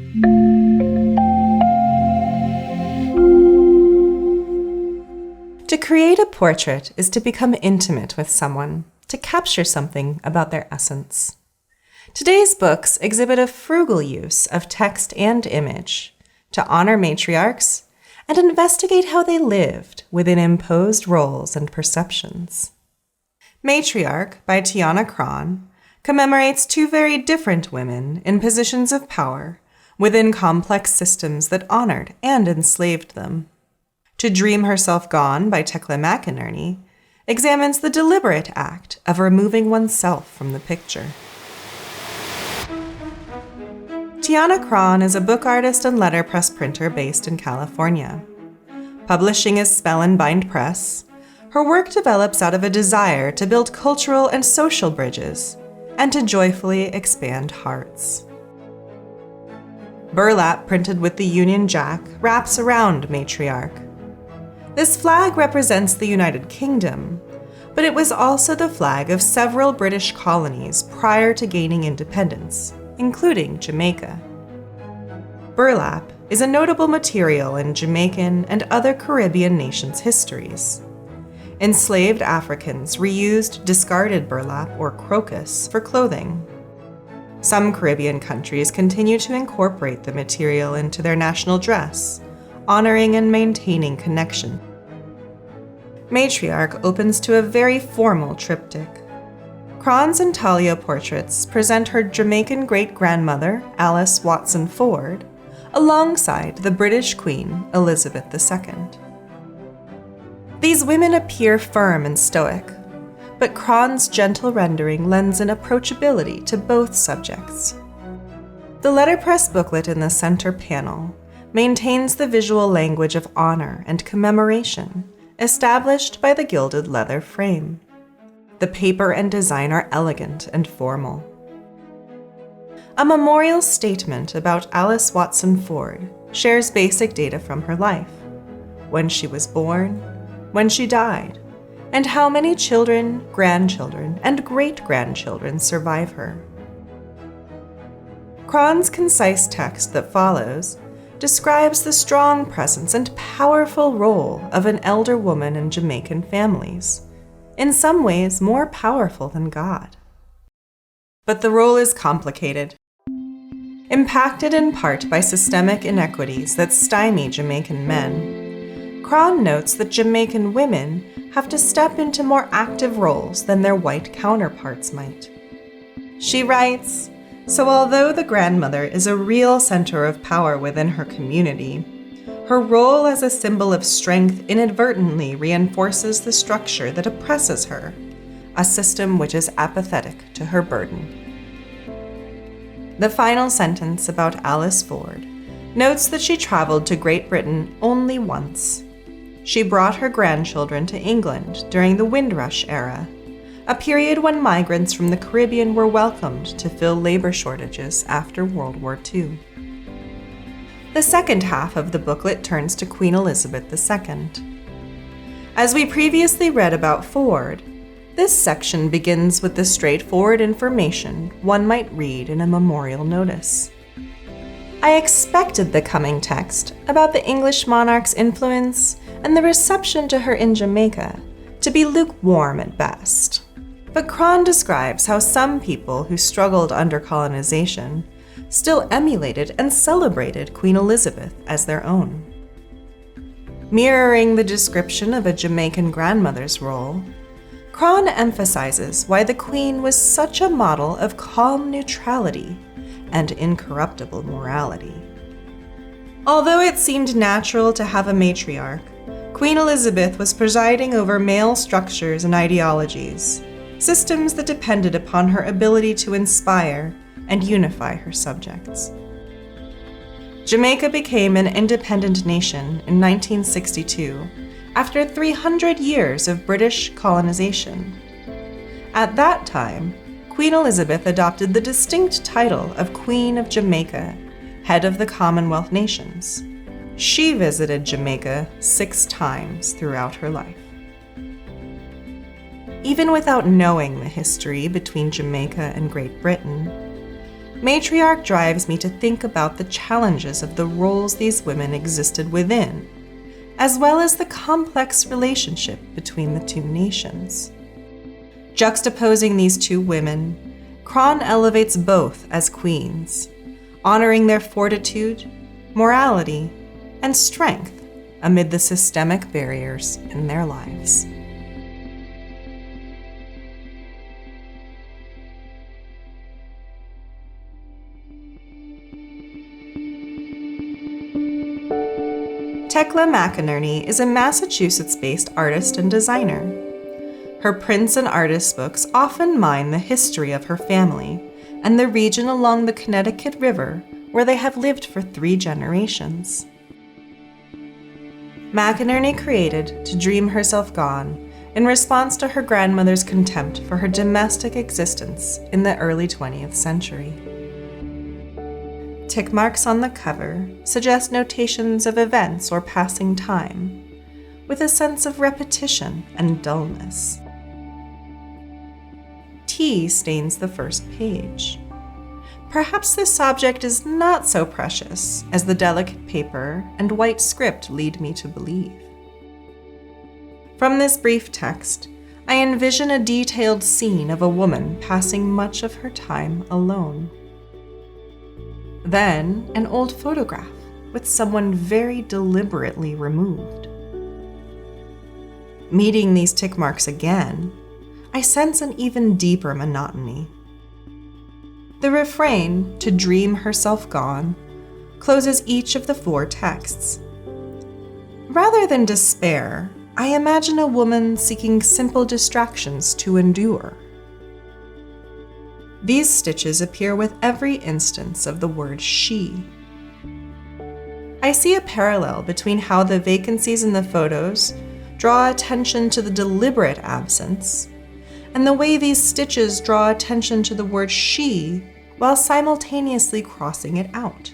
To create a portrait is to become intimate with someone, to capture something about their essence. Today's books exhibit a frugal use of text and image to honor matriarchs and investigate how they lived within imposed roles and perceptions. Matriarch by Tiana Krahn commemorates two very different women in positions of power within complex systems that honored and enslaved them. To Dream Herself Gone by Tekla McInerney examines the deliberate act of removing oneself from the picture. Tiana Krahn is a book artist and letterpress printer based in California. Publishing as Spell and Bind Press, her work develops out of a desire to build cultural and social bridges and to joyfully expand hearts. Burlap printed with the Union Jack wraps around Matriarch. This flag represents the United Kingdom, but it was also the flag of several British colonies prior to gaining independence, including Jamaica. Burlap is a notable material in Jamaican and other Caribbean nations' histories. Enslaved Africans reused discarded burlap or crocus for clothing. Some Caribbean countries continue to incorporate the material into their national dress, honoring and maintaining connection. Matriarch opens to a very formal triptych. Cron's intaglio portraits present her Jamaican great-grandmother, Alice Watson Ford, alongside the British Queen, Elizabeth II. These women appear firm and stoic, but Cron's gentle rendering lends an approachability to both subjects. The letterpress booklet in the center panel maintains the visual language of honor and commemoration established by the gilded leather frame. The paper and design are elegant and formal. A memorial statement about Alice Watson Ford shares basic data from her life: when she was born, when she died, and how many children, grandchildren, and great-grandchildren survive her. Cron's concise text that follows describes the strong presence and powerful role of an elder woman in Jamaican families, in some ways more powerful than God. But the role is complicated. Impacted in part by systemic inequities that stymie Jamaican men, Cron notes that Jamaican women have to step into more active roles than their white counterparts might. She writes, "So although the grandmother is a real center of power within her community, her role as a symbol of strength inadvertently reinforces the structure that oppresses her, a system which is apathetic to her burden." The final sentence about Alice Ford notes that she traveled to Great Britain only once. She brought her grandchildren to England during the Windrush era, a period when migrants from the Caribbean were welcomed to fill labor shortages after World War II. The second half of the booklet turns to Queen Elizabeth II. As we previously read about Ford, this section begins with the straightforward information one might read in a memorial notice. I expected the coming text about the English monarch's influence and the reception to her in Jamaica to be lukewarm at best. But Cron describes how some people who struggled under colonization still emulated and celebrated Queen Elizabeth as their own. Mirroring the description of a Jamaican grandmother's role, Cron emphasizes why the Queen was such a model of calm neutrality and incorruptible morality. Although it seemed natural to have a matriarch, Queen Elizabeth was presiding over male structures and ideologies, systems that depended upon her ability to inspire and unify her subjects. Jamaica became an independent nation in 1962 after 300 years of British colonization. At that time, Queen Elizabeth adopted the distinct title of Queen of Jamaica, head of the Commonwealth nations. She visited Jamaica 6 times throughout her life. Even without knowing the history between Jamaica and Great Britain, Matriarch drives me to think about the challenges of the roles these women existed within, as well as the complex relationship between the two nations. Juxtaposing these two women, Cron elevates both as queens, honoring their fortitude, morality, and strength amid the systemic barriers in their lives. Tekla McInerney is a Massachusetts-based artist and designer. Her prints and artist books often mine the history of her family and the region along the Connecticut River where they have lived for 3 generations. McInerney created To Dream Herself Gone in response to her grandmother's contempt for her domestic existence in the early 20th century. Tick marks on the cover suggest notations of events or passing time, with a sense of repetition and dullness. Tea stains the first page. Perhaps this object is not so precious as the delicate paper and white script lead me to believe. From this brief text, I envision a detailed scene of a woman passing much of her time alone. Then, an old photograph with someone very deliberately removed. Meeting these tick marks again, I sense an even deeper monotony. The refrain, To Dream Herself Gone, closes each of the 4 texts. Rather than despair, I imagine a woman seeking simple distractions to endure. These stitches appear with every instance of the word she. I see a parallel between how the vacancies in the photos draw attention to the deliberate absence, and the way these stitches draw attention to the word she while simultaneously crossing it out.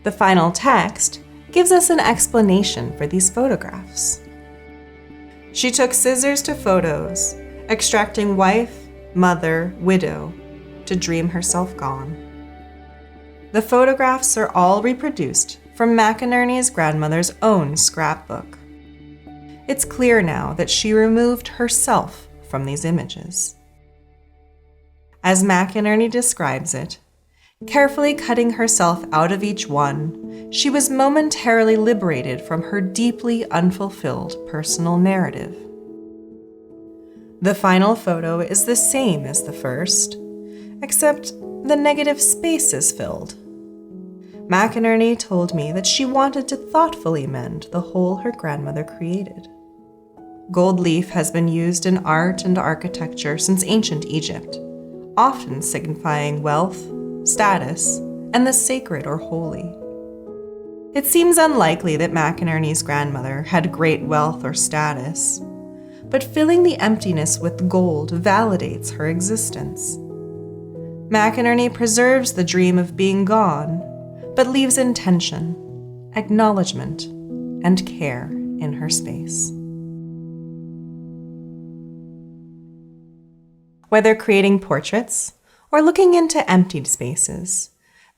The final text gives us an explanation for these photographs. She took scissors to photos, extracting wife, mother, widow, to dream herself gone. The photographs are all reproduced from McInerney's grandmother's own scrapbook. It's clear now that she removed herself from these images. As McInerney describes it, carefully cutting herself out of each one, she was momentarily liberated from her deeply unfulfilled personal narrative. The final photo is the same as the first, except the negative space is filled. McInerney told me that she wanted to thoughtfully mend the hole her grandmother created. Gold leaf has been used in art and architecture since ancient Egypt, often signifying wealth, status, and the sacred or holy. It seems unlikely that McInerney's grandmother had great wealth or status, but filling the emptiness with gold validates her existence. McInerney preserves the dream of being gone, but leaves intention, acknowledgement, and care in her space. Whether creating portraits or looking into emptied spaces,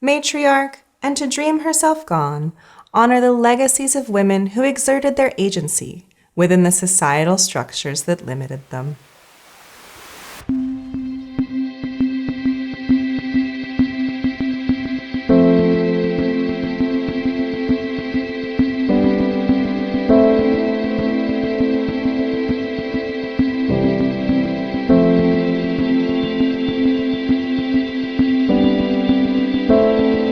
Matriarch and To Dream Herself Gone honor the legacies of women who exerted their agency within the societal structures that limited them.